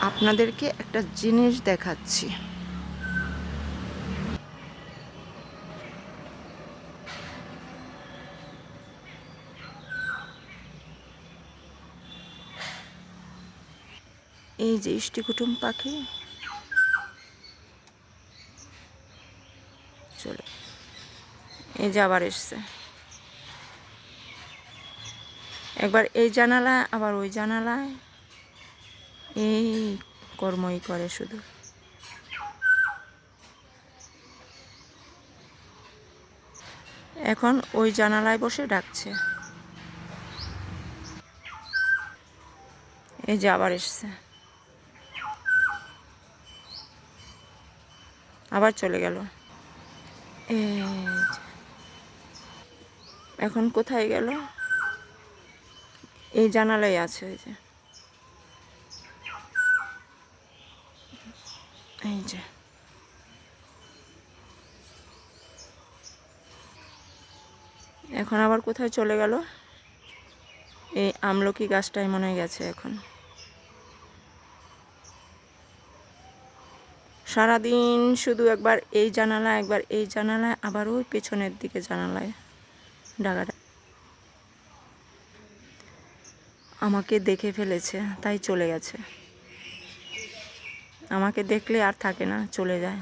আপনাদেরকে একটা জিনিস দেখাচ্ছি। এই যে ইষ্টিকুটুম পাখি চলে, এই যে আবার এসছে, একবার এই জানালায় আবার ওই জানালায়, এই কর্মই করে শুধু। এখন ওই জানালায় বসে ডাকছে, এই যে আবার এসছে, আবার চলে গেল। এই যে, এখন কোথায় গেল? এই জানালায় আছে, ওই যে, এই যে। এখন আবার কোথায় চলে গেল? এই আমলকি গাছটাই মনে হয় গেছে এখন। সারাদিন শুধু একবার এই জানালায়, একবার এই জানালায়, আবার ওই পেছনের দিকে জানালায় ডাকাটা। আমাকে দেখে ফেলেছে, তাই চলে গেছে। আমাকে দেখলে আর থাকে না, চলে যায়।